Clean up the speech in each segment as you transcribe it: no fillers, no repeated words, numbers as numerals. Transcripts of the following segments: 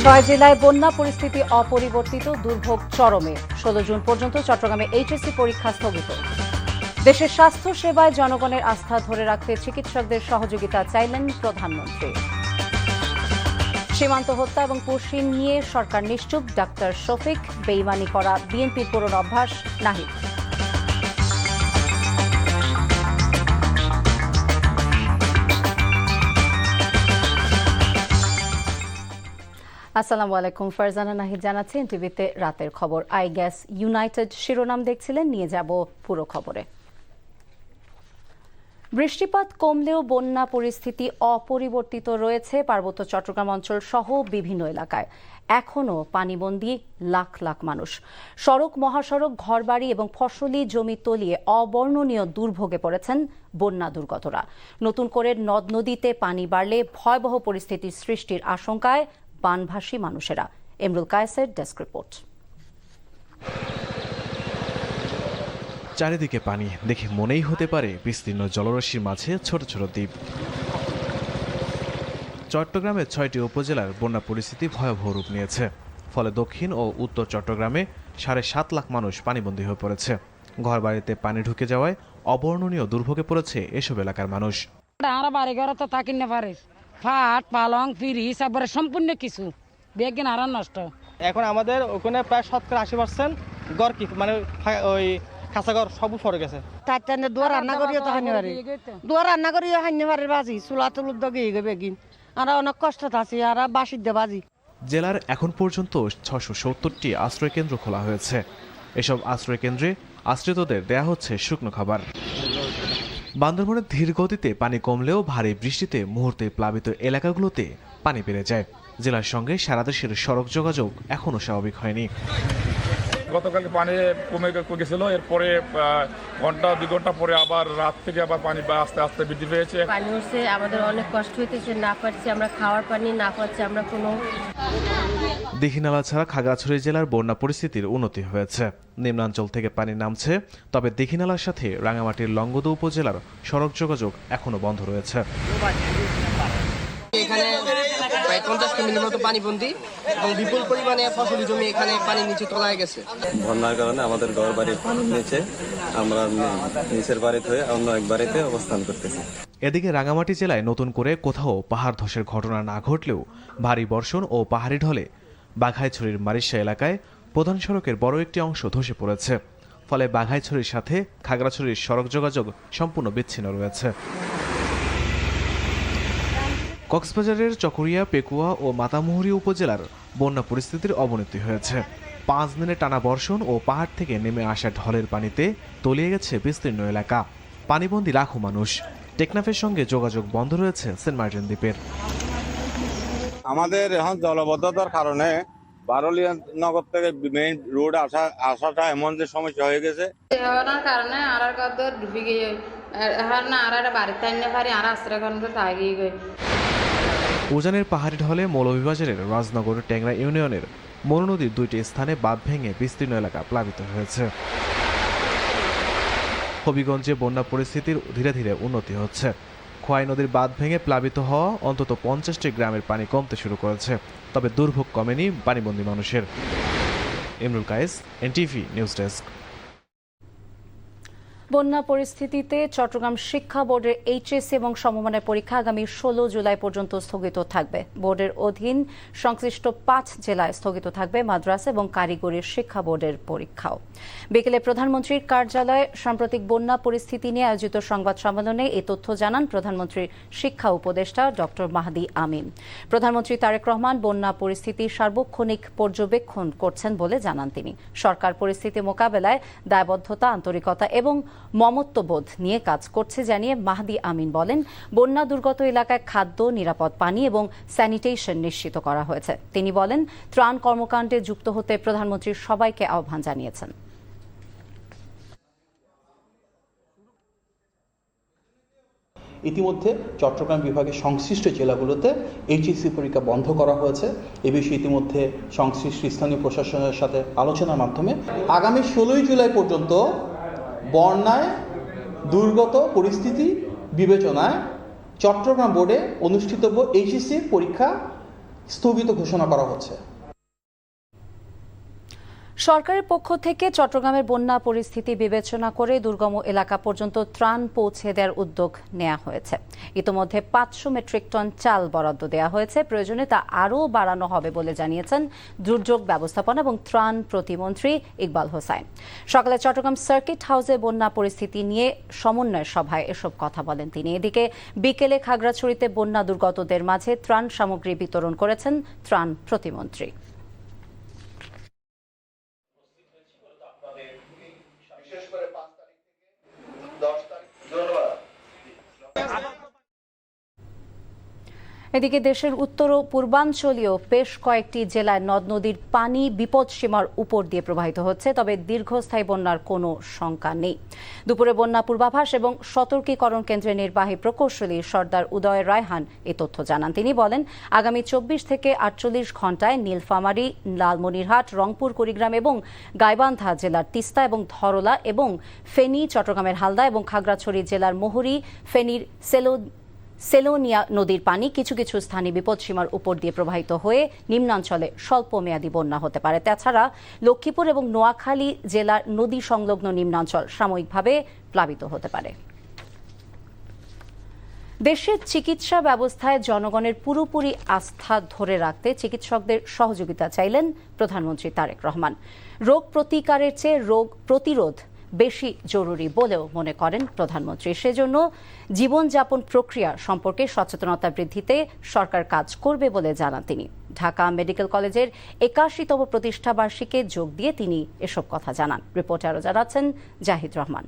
ছয় জেলায় বন্যা পরিস্থিতি অপরিবর্তিত, দুর্ভোগ চরমে। 16 জুন পর্যন্ত চট্টগ্রামে এইচএসসি পরীক্ষা স্থগিত। দেশের স্বাস্থ্য সেবায় জনগণের আস্থা ধরে রাখতে চিকিৎসকদের সহযোগিতা চাইলেন প্রধানমন্ত্রী। সীমান্ত হত্যা এবং পুশিন নিয়ে সরকার নিশ্চুপ, ডাক্তার শফিক। বেইমানি করা বিএনপির পুরনো অভ্যাস, নাহিদ। আসসালামু আলাইকুম, ফারজানা নাহিদ জানাচ্ছি এনটিভিতে রাতের খবর। আই গ্যাস ইউনাইটেড শিরোনাম দেখছিলেন, নিয়ে যাব পুরো খবরে। বৃষ্টিপাত কমলেও বন্যা পরিস্থিতি অপরিবর্তিত রয়েছে পার্বত্য চট্টগ্রাম অঞ্চল সহ বিভিন্ন এলাকায়। এখনও পানিবন্দী লাখ লাখ মানুষ। সড়ক, মহাসড়ক, ঘরবাড়ি এবং ফসলি জমি তলিয়ে অবর্ণনীয় দুর্ভোগে পড়েছেন বন্যা দুর্গতরা। নতুন করে নদ নদীতে পানি বাড়লে ভয়াবহ পরিস্থিতির সৃষ্টির আশঙ্কায় বানভাসী মানুষেরা। এমরুল কায়েসের ডেস্ক রিপোর্ট। চারিদিকে পানি দেখে মনেই হতে পারে বিস্তীর্ণ জলরাশির মাঝে ছোট ছোট দ্বীপ। চট্টগ্রামের 6টি উপজেলার বন্যা পরিস্থিতি ভয়াবহ রূপ নিয়েছে। ফলে দক্ষিণ ও উত্তর চট্টগ্রামে 7.5 লাখ মানুষ পানিবন্দী হয়ে পড়েছে। ঘরবাড়িতে পানি ঢুকে যাওয়ায় অবর্ণনীয় দুর্ভোগে পড়েছে এসব এলাকার মানুষ। বাড়ি ঘরে তো থাকি না পারে, ফাট পালং ফ্রিজ একবারে সম্পূর্ণ কিছু বেগিন আর নষ্ট। এখন আমাদের ওখানে প্রায় 80% ঘর কি মানে ওই কাঁচা ঘর সব পড়ে গেছে। তার দুয়ার রান্না করিও তো হানি পারি, দুয়ার রান্না করিও হানি পারি বাজি চুলা তুলুর দগে বেগিন আর অনেক কষ্ট আছে আর বাসির দে বাজি। জেলার এখন পর্যন্ত 670টি আশ্রয় কেন্দ্র খোলা হয়েছে। এসব আশ্রয় কেন্দ্রে আশ্রিতদের দেয়া হচ্ছে শুকনো খাবার। বান্দরবনের ধীর গতিতে পানি কমলেও ভারী বৃষ্টিতে মুহূর্তে প্লাবিত এলাকাগুলোতে পানি বেড়ে যায়। জেলার সঙ্গে সারা দেশের সড়ক যোগাযোগ এখনও স্বাভাবিক হয়নি। গতকালকে পানি কমে গেছিল, এরপরে ঘন্টা 2 ঘন্টা পরে আবার রাত থেকে আবার পানি আস্তে আস্তে বৃদ্ধি পেয়েছে। পানি উঠছে, আমাদের অনেক কষ্ট হইতেছে, না পাচ্ছি আমরা খাওয়ার পানি, না পাচ্ছি আমরা কোনো। দীঘিনালা ছাড়া খাগড়াছড়ি জেলার বন্যা পরিস্থিতির উন্নতি হয়েছে। নিম্নাঞ্চল থেকে পানি নামছে, তবে দীঘিনালার সাথে রাঙামাটির লংগদু উপজেলার সড়ক যোগাযোগ এখনও বন্ধ রয়েছে। এখানে প্রায় 50 কিলোমিটার মতো পানিবন্দী এবং বিপুল পরিমাণে ফসলি জমি এখানে পানি নিচে তলায় গেছে। বন্যার কারণে আমাদের ঘর বাড়ির নিচে, আমরা নিচের বাড়িতে হয়ে অন্য এক বাড়িতে অবস্থান করতেছি। এদিকে রাঙামাটি জেলায় নতুন করে কোথাও পাহাড় ধসের ঘটনা না ঘটলেও ভারী বর্ষণ ও পাহাড়ি ঢলে বাঘাইছড়ির মারিশা এলাকায় প্রধান সড়কের বড় একটি অংশ ধসে পড়েছে। ফলে বাঘাইছড়ির সাথে খাগড়াছড়ির সড়ক যোগাযোগ সম্পূর্ণ বিচ্ছিন্ন রয়েছে। কক্সবাজারের চকরিয়া, পেকুয়া ও মাতামুহুরী উপজেলার বন্যা পরিস্থিতির অবনতি হয়েছে। 5 দিনে টানা বর্ষণ ও পাহাড় থেকে নেমে আসা ঢলের পানিতে তলিয়ে গেছে বিস্তীর্ণ এলাকা। পানিবন্দী লাখো মানুষ। টেকনাফের সঙ্গে যোগাযোগ বন্ধ রয়েছে সেন্ট মার্টিন দ্বীপের। আমাদের এখন জলবদ্ধতার কারণে বারলিয়া নগর থেকে মেইন রোড আসাটা এমন যে সমস্যা হয়ে গেছে। কারণে আর ডুবে গিয়ে বাড়িতে আনতে পারি আর আশ্রয় কেন্দ্র তাগিয়ে গিয়ে। উজানের পাহাড়ি ঢলে মৌলভীবাজারের রাজনগর ট্যাংরা ইউনিয়নের মনু নদীর 2টি স্থানে বাঁধ ভেঙে বিস্তীর্ণ এলাকা প্লাবিত হয়েছে। হবিগঞ্জে বন্যা পরিস্থিতির ধীরে ধীরে উন্নতি হচ্ছে। খোয়াই নদীর বাঁধ ভেঙে প্লাবিত হওয়া অন্তত 50টি গ্রামের পানি কমতে শুরু করেছে, তবে দুর্ভোগ কমেনি পানিবন্দী মানুষের। Emrul Kayes, NTV news desk. বন্যা পরিস্থিতিতে চট্টগ্রাম শিক্ষা বোর্ডের এইচএসসি এবং সমমানের পরীক্ষা আগামী 16 জুলাই পর্যন্ত স্থগিত থাকবে। বোর্ডের অধীন সংশ্লিষ্ট 5 জেলায় স্থগিত থাকবে মাদ্রাসা এবং কারিগরি শিক্ষা বোর্ডের পরীক্ষাও। বিকেলে প্রধানমন্ত্রীর কার্যালয়ে সাম্প্রতিক বন্যা পরিস্থিতি নিয়ে আয়োজিত সংবাদ সম্মেলনে এই তথ্য জানান প্রধানমন্ত্রীর শিক্ষা উপদেষ্টা ডক্টর মাহদি আমিন। প্রধানমন্ত্রী তারেক রহমান বন্যা পরিস্থিতি সার্বক্ষণিক পর্যবেক্ষণ করছেন বলে জানান তিনি। সরকার পরিস্থিতি মোকাবেলায় দায়বদ্ধতা, আন্তরিকতা এবং মমত্ববোধ নিয়ে কাজ করছে জানিয়ে মাহদি আমিন বলেন, বন্যা দুর্গত এলাকায় খাদ্য, নিরাপদ পানি এবং স্যানিটেশন নিশ্চিত করা হয়েছে। তিনি বলেন, ত্রাণ কর্মকাণ্ডে যুক্ত হতে প্রধানমন্ত্রী সবাইকে আহ্বান জানিয়েছেন। ইতিমধ্যে চট্টগ্রাম বিভাগের সংশ্লিষ্ট জেলাগুলোতে এইচএসসি পরীক্ষা বন্ধ করা হয়েছে। এ বিষয়ে ইতিমধ্যে সংশ্লিষ্ট স্থানীয় প্রশাসনের সাথে আলোচনার মাধ্যমে আগামী 16 জুলাই পর্যন্ত বন্যায় দুর্গত পরিস্থিতি বিবেচনায় চট্টগ্রাম বোর্ডে অনুষ্ঠিতব্য এইচএসসি পরীক্ষা স্থগিত ঘোষণা করা হচ্ছে। সরকারের পক্ষ থেকে চট্টগ্রামের বন্যা পরিস্থিতি বিবেচনা করে দুর্গম এলাকা পর্যন্ত ত্রাণ পৌঁছে দেওয়ার উদ্যোগ নেওয়া হয়েছে। ইতোমধ্যে 500 মেট্রিক টন চাল বরাদ্দ দেওয়া হয়েছে। প্রয়োজনে তা আরও বাড়ানো হবে বলে জানিয়েছেন দুর্যোগ ব্যবস্থাপনা এবং ত্রাণ প্রতিমন্ত্রী ইকবাল হোসাইন। সকালে চট্টগ্রাম সার্কিট হাউসে বন্যা পরিস্থিতি নিয়ে সমন্বয় সভায় এসব কথা বলেন তিনি। এদিকে বিকেলে খাগড়াছড়িতে বন্যা দুর্গতদের মাঝে ত্রাণ সামগ্রী বিতরণ করেছেন ত্রাণ প্রতিমন্ত্রী। এদিকে দেশের উত্তর ও পূর্বাঞ্চলীয় বেশ কয়েকটি জেলায় নদ নদীর পানি বিপদসীমার উপর দিয়ে প্রবাহিত হচ্ছে, তবে দীর্ঘস্থায়ী বন্যার কোনো শঙ্কা নেই। দুপুরে বন্যা পূর্বাভাস এবং সতর্কীকরণ কেন্দ্রের নির্বাহী প্রকৌশলী সর্দার উদয় রায়হান এ তথ্য জানান। তিনি বলেন, আগামী 24 থেকে 48 ঘণ্টায় নীলফামারী, লালমনিরহাট, রংপুর, কুড়িগ্রাম এবং গাইবান্ধা জেলার তিস্তা এবং ধরলা এবং ফেনী, চট্টগ্রামের হালদা এবং খাগড়াছড়ি জেলার মুহুরী, ফেনীর সেলোনিয়া নদীর পানি কিছু কিছু স্থানে বিপদসীমার উপর দিয়ে প্রবাহিত হয়ে নিম্নাঞ্চলে স্বল্পমেয়াদী বন্যা হতে পারে। তাছাড়া লক্ষ্মীপুর এবং নোয়াখালী জেলার নদী সংলগ্ন নিম্নাঞ্চল সাময়িকভাবে প্লাবিত হতে পারে। দেশের চিকিৎসা ব্যবস্থায় জনগণের পুরোপুরি আস্থা ধরে রাখতে চিকিৎসকদের সহযোগিতা চাইলেন প্রধানমন্ত্রী তারেক রহমান। রোগ প্রতিকারের চেয়ে রোগ প্রতিরোধ বেশি জরুরি বলেও মনে করেন প্রধানমন্ত্রী। সেজন্য জীবনযাপন প্রক্রিয়া সম্পর্কে সচেতনতা বৃদ্ধিতে সরকার কাজ করবে বলে জানান তিনি। ঢাকা মেডিকেল কলেজের 81তম প্রতিষ্ঠা বার্ষিকীতে যোগ দিয়ে তিনি এসব কথা জানান। রিপোর্টে আরও জানাচ্ছেন জাহিদ রহমান।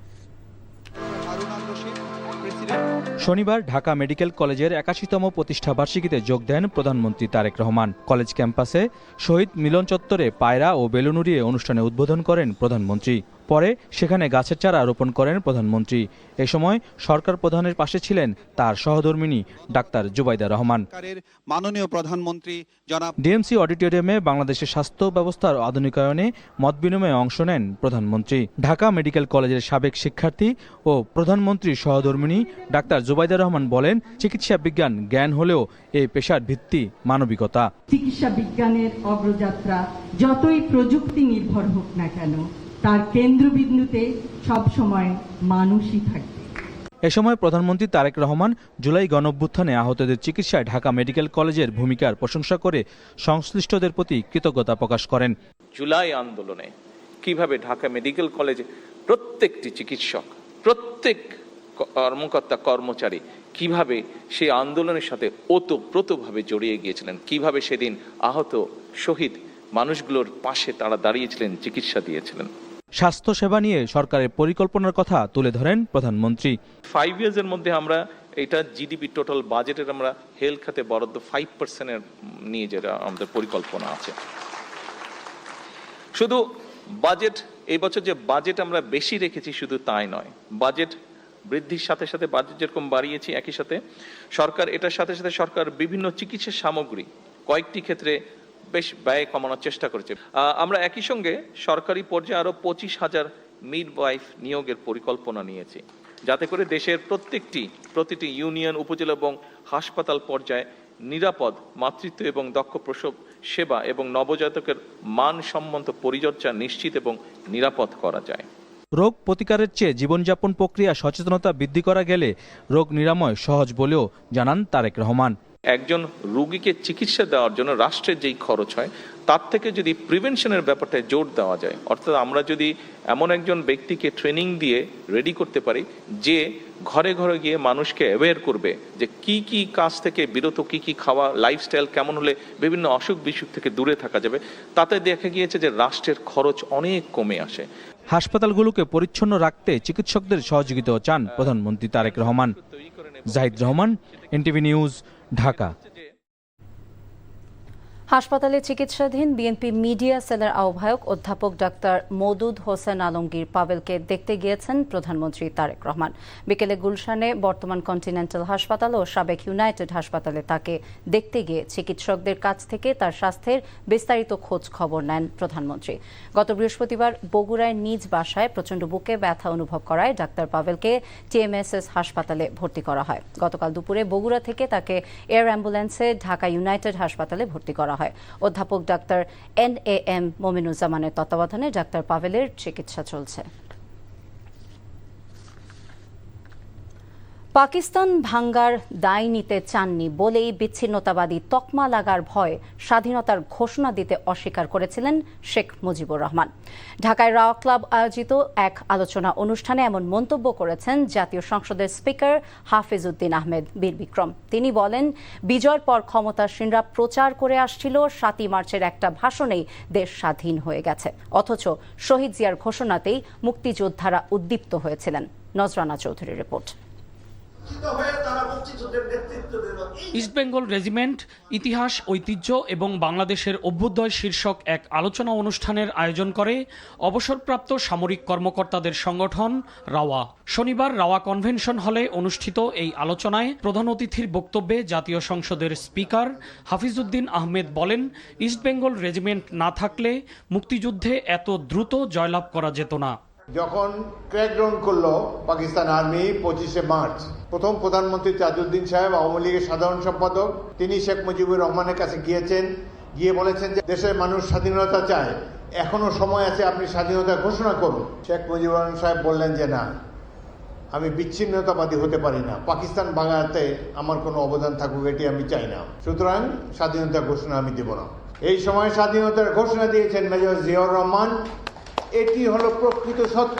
শনিবার ঢাকা মেডিকেল কলেজের 81তম প্রতিষ্ঠা বার্ষিকীতে যোগ দেন প্রধানমন্ত্রী তারেক রহমান। কলেজ ক্যাম্পাসে শহীদ মিলন চত্বরে পায়রা ও বেলুন উড়িয়ে অনুষ্ঠানে উদ্বোধন করেন প্রধানমন্ত্রী। পরে সেখানে গাছের চারা রোপণ করেন প্রধানমন্ত্রী। এ সময় সরকার প্রধানের পাশে ছিলেন তার সহধর্মিণী ডাক্তার জুবাইদা রহমান। মাননীয় প্রধানমন্ত্রী জনাব ডিএমসি অডিটোরিয়ামে বাংলাদেশের স্বাস্থ্য ব্যবস্থার আধুনিকায়নে মত বিনিময়ে অংশ নেন প্রধানমন্ত্রী। ঢাকা মেডিকেল কলেজের সাবেক শিক্ষার্থী ও প্রধানমন্ত্রীর সহধর্মিণী ডাক্তার জুবাইদা রহমান বলেন, চিকিৎসা বিজ্ঞান জ্ঞান হলেও এই পেশার ভিত্তি মানবিকতা। চিকিৎসা বিজ্ঞানের অগ্রযাত্রা যতই প্রযুক্তি নির্ভর হোক না কেন, তার কেন্দ্রবিন্দুতে সবসময় মানুষই থাকবে। এ সময় প্রধানমন্ত্রী তারেক রহমান জুলাই গণঅভ্যুত্থানে আহতদের চিকিৎসায় ঢাকা মেডিকেল কলেজের ভূমিকার প্রশংসা করে সংশ্লিষ্টদের প্রতি কৃতজ্ঞতা প্রকাশ করেন। জুলাই আন্দোলনে কিভাবে ঢাকা মেডিকেল কলেজে প্রত্যেকটি চিকিৎসক, প্রত্যেক কর্মকর্তা কর্মচারী কিভাবে সেই আন্দোলনের সাথে ওতপ্রোতভাবে জড়িয়ে গিয়েছিলেন, কিভাবে সেদিন আহত শহীদ মানুষগুলোর পাশে তারা দাঁড়িয়েছিলেন, চিকিৎসা দিয়েছিলেন। স্বাস্থ্য সেবা নিয়ে সরকারের পরিকল্পনার কথা তুলে ধরেন প্রধানমন্ত্রী। 5 ইয়ার্সের মধ্যে আমরা এটা জিডিপি টোটাল বাজেটের আমরা হেলথ খাতে বরাদ্দ 5% নিয়ে যেটা আমাদের পরিকল্পনা আছে। শুধু বাজেট, এই বছর যে বাজেট আমরা বেশি রেখেছি শুধু তাই নয়, বাজেট বৃদ্ধির সাথে সাথে বাজেট যেরকম বাড়িয়েছি, একই সাথে সরকার এটার সাথে সাথে সরকার বিভিন্ন চিকিৎসা সামগ্রী কয়েকটি ক্ষেত্রে বেশ ব্যয় কমানোর চেষ্টা করেছে। আমরা একই সঙ্গে সরকারি পর্যায়ে আরো 25,000 মিডওয়াইফ নিয়োগের পরিকল্পনা নিয়েছি, যাতে করে দেশের প্রতিটি ইউনিয়ন, উপজেলা এবং হাসপাতাল পর্যায়ে নিরাপদ মাতৃত্ব এবং দক্ষ প্রসব সেবা এবং নবজাতকের মানসম্মত পরিচর্যা নিশ্চিত এবং নিরাপদ করা যায়। রোগ প্রতিকারের চেয়ে জীবনযাপন প্রক্রিয়া সচেতনতা বৃদ্ধি করা গেলে রোগ নিরাময় সহজ বলেও জানান তারেক রহমান। একজন রোগীকে চিকিৎসা দেওয়ার জন্য রাষ্ট্রের যেই খরচ হয় তার থেকে যদি প্রিভেনশনের ব্যাপারটায় জোর দেওয়া যায়, অর্থাৎ আমরা যদি এমন একজন ব্যক্তিকে ট্রেনিং দিয়ে রেডি করতে পারি যে ঘরে ঘরে গিয়ে মানুষকে অ্যাওয়্যার করবে যে কি কি কাজ থেকে বিরত, কি কি খাওয়া, লাইফস্টাইল কেমন হলে বিভিন্ন অসুখ বিসুখ থেকে দূরে থাকা যাবে, তাতে দেখা গিয়েছে যে রাষ্ট্রের খরচ অনেক কমে আসে। হাসপাতালগুলোকে পরিচ্ছন্ন রাখতে চিকিৎসকদের সহযোগিতাও চান প্রধানমন্ত্রী তারেক রহমান। Jahid Rahman, NTV news, Dhaka. হাসপাতালে চিকিৎসাধীন বিএনপি মিডিয়া সেলের আহ্বায়ক অধ্যাপক ডাক্তার মওদুদ হোসেন আলমগীর পাভেলকে দেখতে গিয়েছেন প্রধানমন্ত্রী তারেক রহমান। বিকেলে গুলশানে বর্তমান কন্টিনেন্টাল হাসপাতাল ও সাবেক ইউনাইটেড হাসপাতালে তাকে দেখতে গিয়ে চিকিৎসকদের কাছ থেকে তার স্বাস্থ্যের বিস্তারিত খোঁজ খবর নেন প্রধানমন্ত্রী। গত বৃহস্পতিবার বগুড়ায় নিজ বাসায় প্রচণ্ড বুকে ব্যথা অনুভব করায় ডাক্তার পাভেলকে টিএমএসএস হাসপাতালে ভর্তি করা হয়। গতকাল দুপুরে বগুড়া থেকে তাকে এয়ার অ্যাম্বুলেন্সে ঢাকা ইউনাইটেড হাসপাতালে ভর্তি করা হয়। অধ্যাপক ডাক্তার NAM মমিনুজ্জামানের তত্ত্বাবধানে ডাক্তার পাভেলের চিকিৎসা চলছে। পাকিস্তান ভাঙ্গার দায় নিতে চাননি বলেই বিচ্ছিন্নতাবাদী তকমা লাগার ভয়ে স্বাধীনতার ঘোষণা দিতে অস্বীকার করেছিলেন শেখ মুজিবুর রহমান। ঢাকায় রাওয়া ক্লাব আয়োজিত এক আলোচনা অনুষ্ঠানে এমন মন্তব্য করেছেন জাতীয় সংসদের স্পিকার হাফিজ উদ্দিন আহমেদ বীর বিক্রম। তিনি বলেন, বিজয়ের পর ক্ষমতাসীনরা প্রচার করে আসছিল 7ই মার্চের একটা ভাষণেই দেশ স্বাধীন হয়ে গেছে, অথচ শহীদ জিয়ার ঘোষণাতেই মুক্তিযোদ্ধারা উদ্দীপ্ত হয়েছিলেন। নজরানা চৌধুরীর রিপোর্ট। ইস্টবেঙ্গল রেজিমেন্ট, ইতিহাস, ঐতিহ্য এবং বাংলাদেশের অভ্যুদয় শীর্ষক এক আলোচনা অনুষ্ঠানের আয়োজন করে অবসরপ্রাপ্ত সামরিক কর্মকর্তাদের সংগঠন রাওয়া। শনিবার রাওয়া কনভেনশন হলে অনুষ্ঠিত এই আলোচনায় প্রধান অতিথির বক্তব্যে জাতীয় সংসদের স্পিকার হাফিজ উদ্দিন আহমেদ বলেন, ইস্টবেঙ্গল রেজিমেন্ট না থাকলে মুক্তিযুদ্ধে এত দ্রুত জয়লাভ করা যেত না। যখন ক্র্যাকডাউন করলো পাকিস্তান আর্মি 25শে মার্চ, প্রথম প্রধানমন্ত্রী তাজউদ্দিন সাহেব, আওয়ামী লীগের সাধারণ সম্পাদক, তিনি শেখ মুজিবুর রহমানের কাছে গিয়েছেন, গিয়ে বলেছেন যে দেশের মানুষ স্বাধীনতা চায়, এখনো সময় আছে, আপনি স্বাধীনতা ঘোষণা করুন। শেখ মুজিবুর রহমান সাহেব বললেন যে না, আমি বিচ্ছিন্নতাবাদী হতে পারি না, পাকিস্তান ভাঙাতে আমার কোনো অবদান থাকুক এটি আমি চাই না, সুতরাং স্বাধীনতা ঘোষণা আমি দেব না। এই সময় স্বাধীনতার ঘোষণা দিয়েছেন মেজর জিয়াউর রহমান। এটি হলো প্রকৃত সত্য।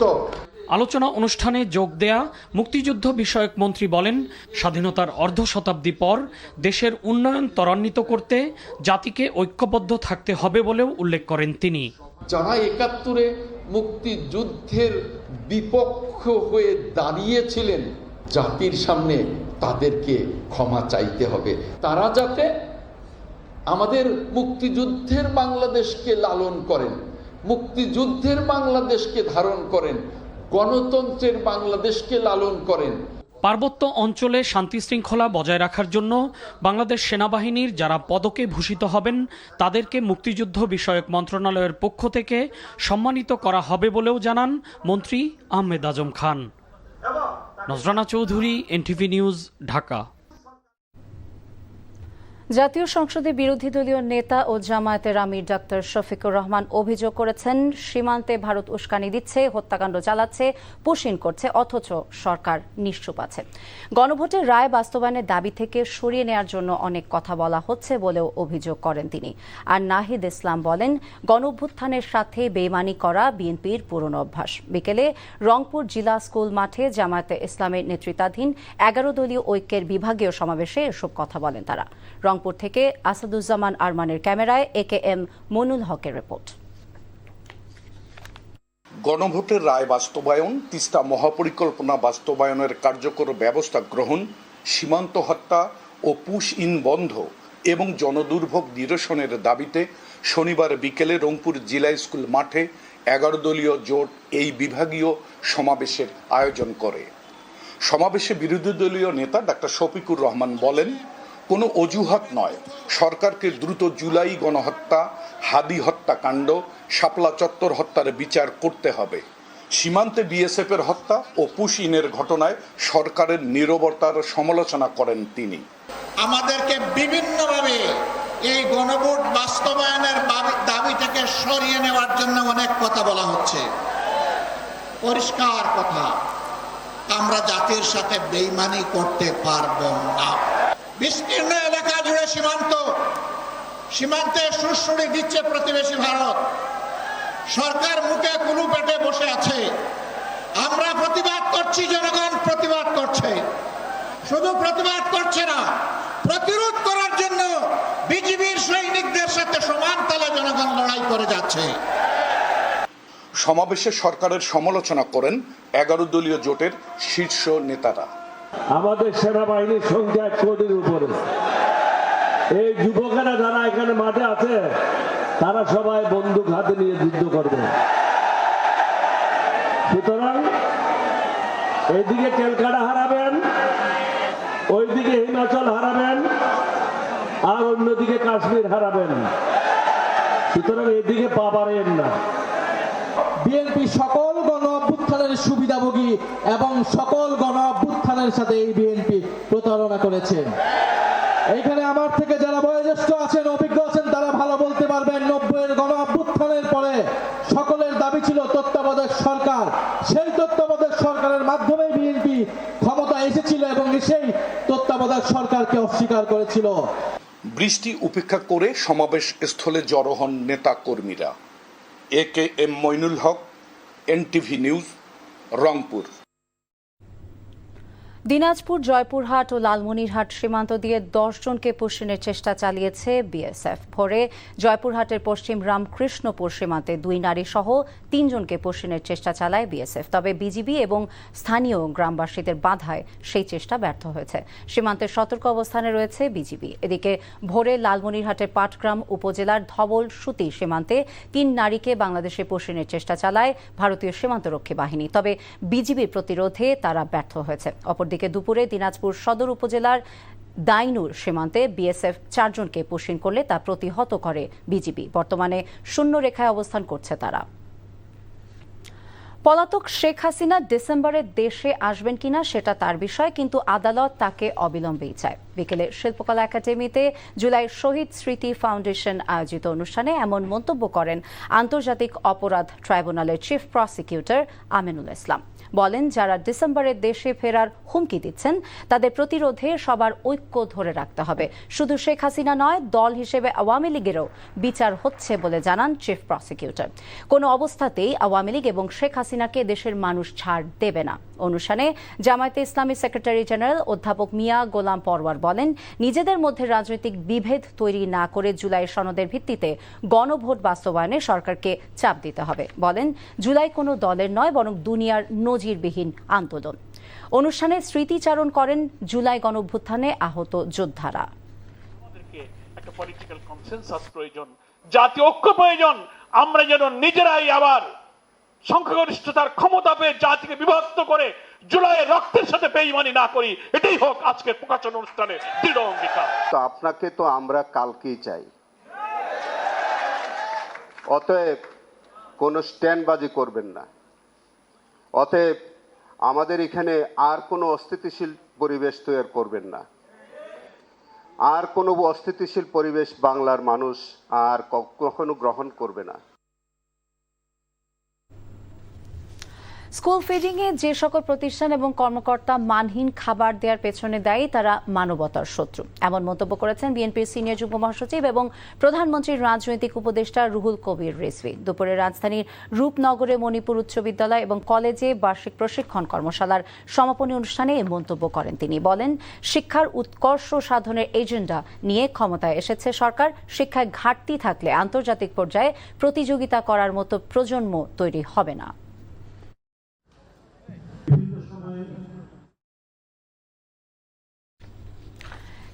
আলোচনা অনুষ্ঠানে যোগ দেয়া মুক্তিযুদ্ধ বিষয়ক মন্ত্রী বলেন, স্বাধীনতার অর্ধ শতাব্দী পর দেশের উন্নয়ন ত্বরান্বিত করতে জাতিকে ঐক্যবদ্ধ থাকতে হবে বলেও উল্লেখ করেন তিনি। যারা ৭১-এ মুক্তিযুদ্ধের বিপক্ষ হয়ে দাঁড়িয়েছিলেন, জাতির সামনে তাদেরকে ক্ষমা চাইতে হবে। তারা যাতে আমাদের মুক্তিযুদ্ধের বাংলাদেশকে লালন করেন, মুক্তিযুদ্ধের বাংলাদেশকে ধারণ করেন, গণতন্ত্রের বাংলাদেশকে লালন করেন। পার্বত্য অঞ্চলে শান্তি শৃঙ্খলা বজায় রাখার জন্য বাংলাদেশ সেনাবাহিনীর যারা পদকে ভূষিত হবেন তাদেরকে মুক্তিযুদ্ধ বিষয়ক মন্ত্রণালয়ের পক্ষ থেকে সম্মানিত করা হবে বলেও জানান মন্ত্রী আহমেদ আজম খান। নজরানা Chowdhury, NTV news, Dhaka. জাতীয় সংসদে বিরোধী দলীয় নেতা ও জামায়াতের আমির ডাক্তার শফিকুর রহমান অভিযোগ করেছেন, সীমান্তে ভারত উস্কানি দিচ্ছে, হত্যাকাণ্ড চালাচ্ছে, পুশিন করছে, অথচ সরকার নিশ্চুপ আছে। গণভোটের রায় বাস্তবায়নের দাবি থেকে সরিয়ে নেওয়ার জন্য অনেক কথা বলা হচ্ছে বলেও অভিযোগ করেন তিনি। আর নাহিদ ইসলাম বলেন, গণঅভ্যুত্থানের সাথে বেইমানি করা বিএনপির পুরনো অভ্যাস। বিকেলে রংপুর জিলা স্কুল মাঠে জামায়াতে ইসলামের নেতৃত্বাধীন 11 দলীয় ঐক্যের বিভাগীয় সমাবেশে এসব কথা বলেন তারা। রংপুর থেকে আসাদুজ্জামান আরমানের ক্যামেরায় AKM মনুল হকের রিপোর্ট। গণভোটের রায় বাস্তবায়ন, তিস্তা মহাপরিকল্পনা বাস্তবায়নের কার্যকর ব্যবস্থা গ্রহণ, সীমান্ত হত্যা ও পুশ ইন বন্ধ এবং জনদুর্ভোগ নিরসনের দাবিতে শনিবার বিকেলে রংপুর জিলা স্কুল মাঠে 11 দলীয় জোট এই বিভাগীয় সমাবেশের আয়োজন করে। সমাবেশে বিরোধী দলীয় নেতা ডাক্তার শফিকুর রহমান বলেন, কোনো অজুহাত নয়, সরকারকে দ্রুত জুলাই গণহত্যা, হাদি হত্যাকাণ্ড, শাপলা চত্বর হত্যার বিচার করতে হবে। সীমান্তে BSF-এর হত্যা ও পুশ ইনের ঘটনায় সরকারের নীরবতার সমালোচনা করেন তিনি। আমাদেরকে বিভিন্নভাবে এই গণভোট বাস্তবায়নের দাবি থেকে সরিয়ে নেওয়ার জন্য অনেক কথা বলা হচ্ছে। পরিষ্কার কথা, আমরা জাতির সাথে বেইমানি করতে পারবো না। বিস্তীর্ণ এলাকা জুড়ে সীমান্তে সুড়সুড়ি দিচ্ছে প্রতিবেশী ভারত। সরকার মুখে কুলু পেটে বসে আছে। আমরা প্রতিবাদ করছি, জনগণ প্রতিবাদ করছে। শুধু প্রতিবাদ করছে না, প্রতিরোধ করার জন্য বিজিবির সৈনিকদের সাথে সমান তালে জনগণ লড়াই করে যাচ্ছে। সমাবেশে সরকারের সমালোচনা করেন 11 দলীয় জোটের শীর্ষ নেতারা। আমাদের সেনাবাহিনীর সংখ্যা 1 কোটির উপরে, এই যুবকেরা যারা এখানে মাঠে আছে তারা সবাই বন্দুক হাতে নিয়ে যুদ্ধ করবে। সুতরাং এইদিকে ক্যালকাটা হারাবেন, ওইদিকে হিমাচল হারাবেন, আর অন্যদিকে কাশ্মীর হারাবেন। সুতরাং এদিকে পা বাড়েন না। বিএনপি সকল গণ অভ্যুত্থানের সুবিধাভোগী এবং সকল গণ অভ্যুত্থানের সাথে এই বিএনপি প্রতারণা করেছে। এইখানে আমার থেকে যারা বয়োজ্যেষ্ঠ আছেন, অভিজ্ঞ আছেন, তারা ভালো বলতে পারবেন 90-এর গণ অভ্যুত্থানের পরে সকলের দাবি ছিল তত্ত্বাবধায়ক সরকার। সেই তত্ত্বাবধায়ক সরকারের মাধ্যমে বিএনপি ক্ষমতা এসেছিল এবং সেই তত্ত্বাবধায়ক সরকারকে অস্বীকার করেছিল। বৃষ্টি উপেক্ষা করে সমাবেশ স্থলে জড়ো হন নেতা কর্মীরা। AKM Moinul Haque, NTV news, Rangpur. Dinajpur, Joypurhat ও লালমনিরহাট সীমান্ত দিয়ে 10 জনকে পুষিনের চেষ্টা চালিয়েছে বিএসএফ। ভোরে জয়পুরহাটের পশ্চিম রামকৃষ্ণপুর সীমান্তে 2 নারী সহ 3 জনকে পুষিনের চেষ্টা চালায় বিএসএফ। তবে বিজিবি এবং স্থানীয় গ্রামবাসীদের বাধায় সেই চেষ্টা ব্যর্থ হয়েছে। সীমান্তের সতর্ক অবস্থানে রয়েছে বিজিবি। এদিকে ভোরে লালমনিরহাটের পাটগ্রাম উপজেলার ধবল সুতি সীমান্তে 3 নারীকে বাংলাদেশে পুষিনের চেষ্টা চালায় ভারতীয় সীমান্তরক্ষী বাহিনী। তবে বিজিবির প্রতিরোধে তারা ব্যর্থ হয়েছে। দিকে দুপুরে দিনাজপুর সদর উপজেলার দাইনুর সীমান্তে বিএসএফ 4 জনকে পুষিন করলে তা প্রতিহত করে বিজিবি। বর্তমানে শূন্য রেখায় অবস্থান করছে তারা। পলাতক শেখ হাসিনা ডিসেম্বরে দেশে আসবেন কিনা সেটা তার বিষয়, কিন্তু আদালত তাকে অবিলম্বেই চায়। বিকেলে শিল্পকলা একাডেমিতে জুলাই শহীদ স্মৃতি ফাউন্ডেশন আয়োজিত অনুষ্ঠানে এমন মন্তব্য করেন আন্তর্জাতিক অপরাধ ট্রাইব্যুনালের চিফ প্রসিকিউটর আমিনুল ইসলাম। বলেন, যারা ডিসেম্বরে দেশে ফেরার হুমকি দিচ্ছেন তাদের প্রতিরোধে সবার ঐক্য ধরে রাখতে হবে। শুধু শেখ হাসিনা নয়, দল হিসেবে আওয়ামী লীগেরও বিচার হচ্ছে বলে জানান চিফ প্রসিকিউটর। কোনো অবস্থাতেই আওয়ামী লীগ এবং শেখ হাসিনাকে দেশের মানুষ ছাড় দেবে না। অনুষ্ঠানে জামায়াতে ইসলামী সেক্রেটারি জেনারেল অধ্যাপক মিয়া গোলাম পরওয়ার বলেন, নিজেদের মধ্যে রাজনৈতিক বিভেদ তৈরি না করে জুলাই সনদের ভিত্তিতে গণভোট বাস্তবায়নে সরকারকে চাপ দিতে হবে। বলেন, জুলাই কোনো দলের নয়, বরং দুনিয়ার নজিরবিহীন আন্দোলন। অনুষ্ঠানে স্মৃতিচারণ করেন জুলাই গণঅভ্যুত্থানে আহত যোদ্ধারা। একটা পলিটিক্যাল কনসেনসাস প্রয়োজন, জাতীয় ঐক্য প্রয়োজন। আমরা যেন নিজেরাই আবার সংখ্যাগরিষ্ঠতার ক্ষমতা পেয়ে জাতিকে বিভক্ত করে জুলাইয়ের রক্তের সাথে বেইমানি না করি, এটাই হোক আজকের প্রকাশন অনুষ্ঠানে দৃঢ় অঙ্গীকার। তো আপনাকে তো আমরা কালকেই চাই, অতএব কোনো স্ট্যান্ডবাজি করবেন না। অতএব আমাদের এখানে আর কোনো অস্থিতিশীল পরিবেশ তৈরি করবেন না। আর কোনো অস্থিতিশীল পরিবেশ বাংলার মানুষ আর কখনো গ্রহণ করবে না। স্কুল ফিডিংয়ে যে সকল প্রতিষ্ঠান এবং কর্মকর্তা মানহীন খাবার দেওয়ার পেছনে দায়ী তারা মানবতার শত্রু, এমন মন্তব্য করেছেন বিএনপির সিনিয়র যুগ্ম মহাসচিব এবং প্রধানমন্ত্রীর রাজনৈতিক উপদেষ্টা রুহুল কবির রিজভী। দুপুরে রাজধানীর রূপনগরে মণিপুর উচ্চ বিদ্যালয় এবং কলেজে বার্ষিক প্রশিক্ষণ কর্মশালার সমাপনী অনুষ্ঠানে এই মন্তব্য করেন তিনি। বলেন, শিক্ষার উৎকর্ষ সাধনের এজেন্ডা নিয়ে ক্ষমতায় এসেছে সরকার। শিক্ষায় ঘাটতি থাকলে আন্তর্জাতিক পর্যায়ে প্রতিযোগিতা করার মতো প্রজন্ম তৈরি হবে না।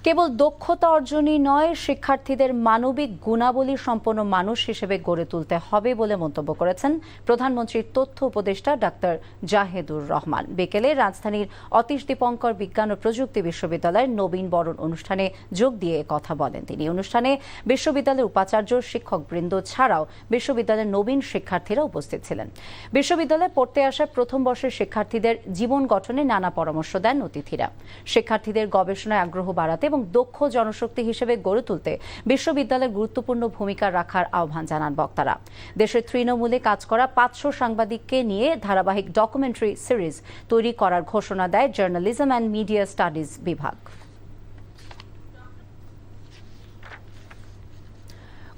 কেবল দক্ষতা অর্জনই নয়, শিক্ষার্থীদের মানবিক গুণাবলী সম্পন্ন মানুষ হিসেবে গড়ে তুলতে হবে বলে মন্তব্য করেছেন প্রধানমন্ত্রীর তথ্য উপদেষ্টা ডাক্তার জাহেদুর রহমান। বিকেলে রাজধানীর অতীশ দীপঙ্কর বিজ্ঞান ও প্রযুক্তি বিশ্ববিদ্যালয়ের নবীন বরণ অনুষ্ঠানে যোগ দিয়ে কথা বলেন তিনি। অনুষ্ঠানে বিশ্ববিদ্যালয়ের উপাচার্য, শিক্ষকবৃন্দ ছাড়াও বিশ্ববিদ্যালয়ের নবীন শিক্ষার্থীরা উপস্থিত ছিলেন। বিশ্ববিদ্যালয়ে পড়তে আসা প্রথম বর্ষের শিক্ষার্থীদের জীবন গঠনে নানা পরামর্শ দেন অতিথিরা। শিক্ষার্থীদের গবেষণায় আগ্রহ বাড়াতে এবং দক্ষ জনশক্তি হিসেবে গড়ে তুলতে বিশ্ববিদ্যালয়ের গুরুত্বপূর্ণ ভূমিকা রাখার আহ্বান জানান বক্তারা। দেশের তৃণমূলে কাজ করা 500 সাংবাদিককে নিয়ে ধারাবাহিক ডকুমেন্টারি সিরিজ তৈরি করার ঘোষণা দেয় জার্নালিজম অ্যান্ড মিডিয়া স্টাডিজ বিভাগ।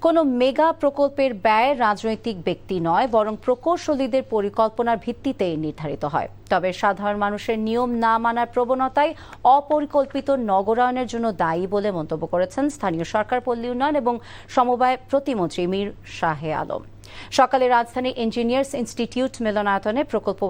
কোনো মেগা প্রকল্পের ব্যয় রাজনৈতিক ব্যক্তি নয়, বরং প্রকৌশলীদের পরিকল্পনার ভিত্তিতে নির্ধারিত হয়। তবে সাধারণ মানুষের নিয়ম না মানার প্রবণতাই অপরিকল্পিত নগরায়নের জন্য দায়ী বলে মন্তব্য করেছেন স্থানীয় সরকার, পল্লী উন্নয়ন এবং সমবায় প্রতিমন্ত্রী মীর শাহে আলম। সকালে রাজধানী ইঞ্জিনিয়ার্স ইনস্টিটিউট মিলনায়তনে প্রকল্প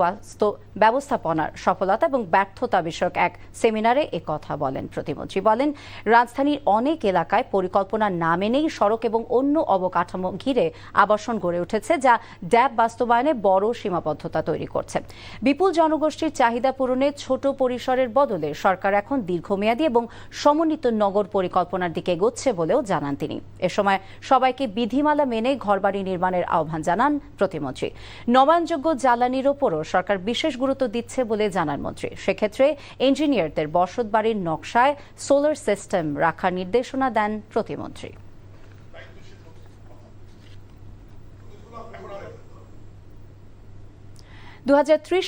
ব্যবস্থাপনার সফলতা এবং ব্যর্থতা বিষয়ক এক সেমিনারে কথা বলেন প্রতিমন্ত্রী। বলেন, রাজধানীর অনেক এলাকায় পরিকল্পনা না মেনেই সড়ক এবং অন্য অবকাঠামো ঘিরে আবাসন গড়ে উঠেছে, যা ড্যাব বাস্তবায়নে বড় সীমাবদ্ধতা তৈরি করছে। বিপুল জনগোষ্ঠীর চাহিদা পূরণে ছোট পরিসরের বদলে সরকার এখন দীর্ঘমেয়াদী এবং সমন্বিত নগর পরিকল্পনার দিকে এগোচ্ছে বলেও জানান তিনি। এ সময় সবাইকে বিধিমালা মেনে ঘরবাড়ি নির্মাণের আহ্বান জানান প্রতিমন্ত্রী। নবায়নযোগ্য জ্বালানির ওপরও সরকার বিশেষ গুরুত্ব দিচ্ছে বলে জানান মন্ত্রী। সেক্ষেত্রে ইঞ্জিনিয়ারদের বসতবাড়ির নকশায় সোলার সিস্টেম রাখার নির্দেশনা দেন প্রতিমন্ত্রী। দু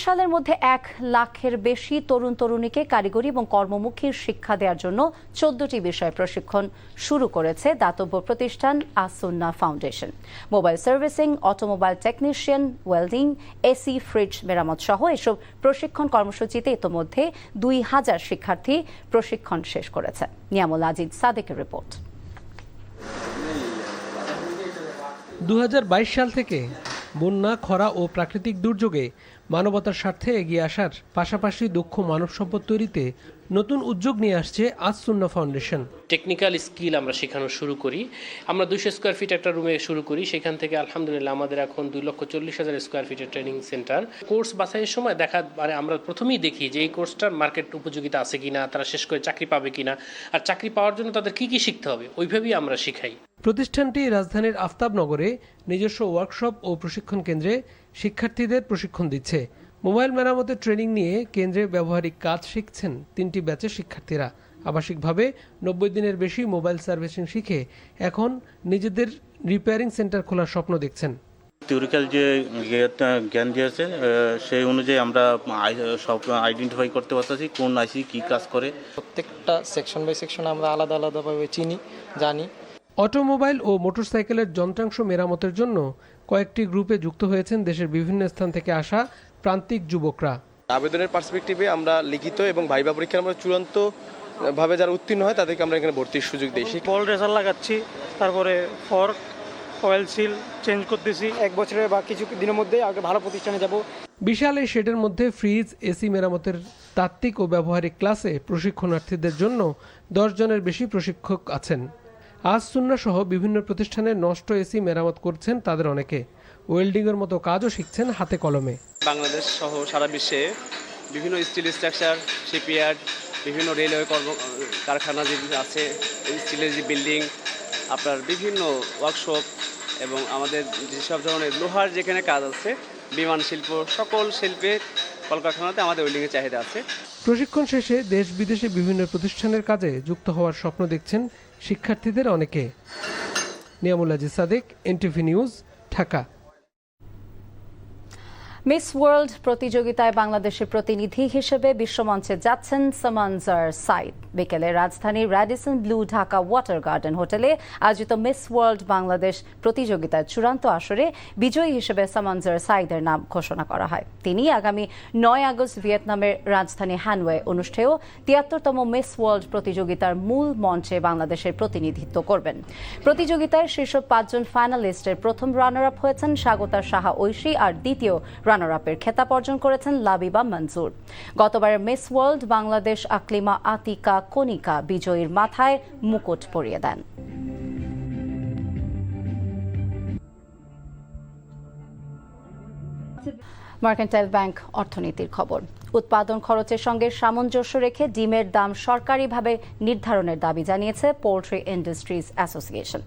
সালের মধ্যে 1 লাখের বেশি তরুণ তরুণীকে কারিগরি এবং কর্মমুখী শিক্ষা দেওয়ার জন্য 14টি বিষয়ে প্রশিক্ষণ শুরু করেছে দাতব্য প্রতিষ্ঠান As-Sunnah foundation. Mobile servicing, automobile technician, welding, AC, fridge মেরামত সহ এসব প্রশিক্ষণ কর্মসূচিতে ইতোমধ্যে 2000 শিক্ষার্থী প্রশিক্ষণ শেষ করেছে। নিয়ামুল আজিজ সাদেকের রিপোর্ট। 2022 সাল থেকে বন্যা, খরা ও প্রাকৃতিক দুর্যোগে মানবতার স্বার্থে এগিয়ে আসার পাশাপাশি দক্ষ মানব সম্পদ তৈরিতে নতুন উদ্যোগ নিয়ে আসছে আস-সুন্নাহ ফাউন্ডেশন। টেকনিক্যাল স্কিল আমরা শেখানো শুরু করি। আমরা 200 স্কোয়ার ফিট একটা রুমে শুরু করি, সেখান থেকে আলহামদুলিল্লাহ আমাদের এখন 2,40,000 স্কোয়ার ফিটের ট্রেনিং সেন্টার। কোর্স বাছাইয়ের সময় আমরা প্রথমেই দেখি যে এই কোর্সটার মার্কেট উপযোগিতা আছে কিনা, তারা শেষ করে চাকরি পাবে কিনা, আর চাকরি পাওয়ার জন্য তাদের কি শিখতে হবে ওইভাবেই আমরা শিখাই। প্রতিষ্ঠানটি রাজধানীর আফতাবনগরে নিজস্ব ওয়ার্কশপ ও প্রশিক্ষণ কেন্দ্রে শিক্ষার্থীদের প্রশিক্ষণ দিচ্ছে। মোবাইল মেরামতের ট্রেনিং নিয়ে কেন্দ্রে ব্যবহারিক কাজ শিখছেন 3টি ব্যাচের শিক্ষার্থীরা। আবাসিকভাবে 90 দিনের বেশি মোবাইল সার্ভিসিং শিখে এখন নিজেদের রিপেয়ারিং সেন্টার খোলার স্বপ্ন দেখছেন। থিওরিক্যাল যে জ্ঞান দিয়েছে সেই অনুযায়ী আমরা সব আইডেন্টিফাই করতে পারতেছি কোন আইসি কী কাজ করে। প্রত্যেকটা সেকশন বাই সেকশন আমরা আলাদা আলাদাভাবে জানি। অটোমোবাইল ও মোটরসাইকেলের যন্ত্রাংশ মেরামতের জন্য কয়েকটি গ্রুপে যুক্ত হয়েছেন দেশের বিভিন্ন স্থান থেকে আসা প্রান্তিক যুবকরা। আবেদনের পার্সপেক্টিভে আমরা লিখিত এবং ভাইবা পরীক্ষার আমরা চূড়ান্ত ভাবে যারা উত্তীর্ণ হয় তাদেরকে আমরা এখানে ভর্তির সুযোগ দিই। বল রেসার লাগাচ্ছি, তারপরে ফর্ক, অয়েল সিল চেঞ্জ করতেছি। 1 বছরের বা কিছু দিনের মধ্যে আগে ভালো প্রতিষ্ঠানে যাব। বিশাল এই শেডের মধ্যে ফ্রিজ, এসি মেরামতের তাত্ত্বিক ও ব্যবহারিক ক্লাসে প্রশিক্ষণার্থীদের জন্য 10 জনের বেশি প্রশিক্ষক আছেন। আস-সুন্নাহ সহ বিভিন্ন প্রতিষ্ঠানে নষ্ট এসি মেরামত করছেন তাদের অনেকে। ওয়েল্ডিংয়ের মতো কাজও শিখছেন হাতে কলমে। বাংলাদেশ সহ সারা বিশ্বে বিভিন্ন স্টিল স্ট্রাকচার, শিপইয়ার্ড, বিভিন্ন রেলওয়ে কারখানা যে আছে, স্টিলের যে বিল্ডিং, আপনার বিভিন্ন ওয়ার্কশপ এবং আমাদের যেসব ধরনের লোহার যেখানে কাজ আছে, বিমান শিল্প, সকল শিল্পে কলকারখানাতে আমাদের ওয়েল্ডিংয়ের চাহিদা আছে। প্রশিক্ষণ শেষে দেশ বিদেশে বিভিন্ন প্রতিষ্ঠানের কাজে যুক্ত হওয়ার স্বপ্ন দেখছেন শিক্ষার্থীদের অনেকে। Niamul Aziz Sadek, NTV news, Dhaka. Miss world প্রতিযোগিতায় বাংলাদেশের প্রতিনিধি হিসেবে বিশ্বমঞ্চে যাচ্ছেন সামানজার সাইদ। বিকেলে রাজধানীর Radisson Blu Dhaka water garden হোটেলে আয়োজিত মিস ওয়ার্ল্ড বাংলাদেশ প্রতিযোগিতার চূড়ান্ত আসরে বিজয়ী হিসেবে সামানজার সাইদের নাম ঘোষণা করা হয়। তিনি আগামী 9 আগস্ট ভিয়েতনামের রাজধানী হ্যানওয়ে অনুষ্ঠেয় 73তম মিস ওয়ার্ল্ড প্রতিযোগিতার মূল মঞ্চে বাংলাদেশের প্রতিনিধিত্ব করবেন। প্রতিযোগিতায় শীর্ষ 5 জন ফাইনালিস্টের প্রথম রানার আপ হয়েছেন স্বাগতা সাহা ঐশী, আর দ্বিতীয় রানার আপের খেতাব অর্জন করেছেন লাবিবা মনজুর। গতবারের মিস ওয়ার্ল্ড বাংলাদেশ আকলিমা আতিকা কনিকা বিজয়ীর মাথায় মুকুট পরিয়ে দেন। মার্কেন্টাইল ব্যাংক অর্থনীতির খবর। উৎপাদন খরচের সঙ্গে সামঞ্জস্য রেখে ডিমের দাম সরকারিভাবে নির্ধারণের দাবি জানিয়েছে পোল্ট্রি ইন্ডাস্ট্রিজ অ্যাসোসিয়েশন।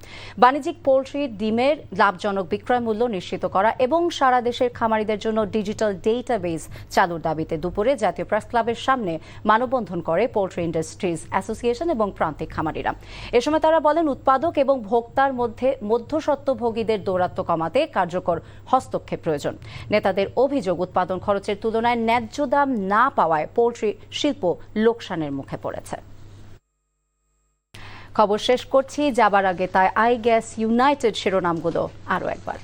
বাণিজ্যিক পোল্ট্রি ডিমের লাভজনক বিক্রয় মূল্য নিশ্চিত করা এবং সারা দেশের খামারিদের জন্য ডিজিটাল ডেটাবেস চালুর দাবিতে দুপুরে জাতীয় প্রেস ক্লাবের সামনে মানববন্ধন করে পোল্ট্রি ইন্ডাস্ট্রিজ অ্যাসোসিয়েশন এবং প্রান্তিক খামারিরা। এ সময় তারা বলেন, উৎপাদক এবং ভোক্তার মধ্যে মধ্যস্বত্বভোগীদের দৌরাত্ম্য কমাতে কার্যকর হস্তক্ষেপ প্রয়োজন। নেতাদের অভিযোগ, উৎপাদন খরচের তুলনায় ন্যায্য দাম না পাওয়ায় পোল্ট্রি শিল্প লোকসানের মুখে পড়েছে। খবর শেষ করছি, যাবার আগে তাই আই গ্যাস ইউনাইটেড শিরোনামগুলো আরও একবার।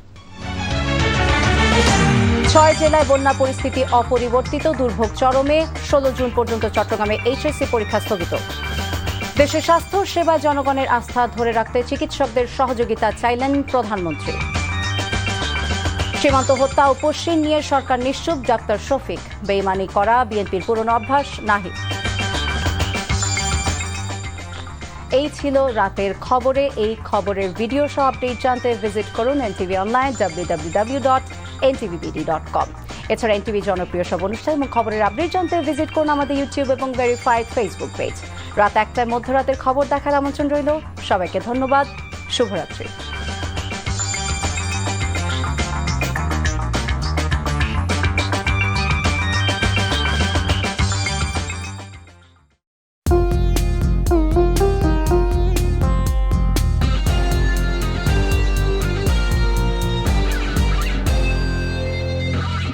6 জেলায় বন্যা পরিস্থিতি অপরিবর্তিত, দুর্ভোগ চরমে। 16 জুন পর্যন্ত চট্টগ্রামে এইচএসসি পরীক্ষা স্থগিত। দেশের স্বাস্থ্য সেবায় জনগণের আস্থা ধরে রাখতে চিকিৎসকদের সহযোগিতা চাইলেন প্রধানমন্ত্রী। সীমান্ত হত্যা ও পশ্চিম নিয়ে সরকার নিশ্চুপ, ডাক্তার শফিক। বেইমানি করা বিএনপির পুরনো অভ্যাস, নাহিদ। এই ছিল রাতের খবরে। এই খবরের ভিডিও সহ আপডেট জানতে ভিজিট করুন এনটিভি অনলাইন www.ntvbd.com। এছাড়া এনটিভি জনপ্রিয় সব অনুষ্ঠান এবং খবরের আপডেট জানতে ভিজিট করুন আমাদের ইউটিউব এবং ভেরিফাইড ফেসবুক পেজ। রাত 1টায় মধ্যরাতের খবর দেখার আমন্ত্রণ রইল। সবাইকে ধন্যবাদ। শুভরাত্রি।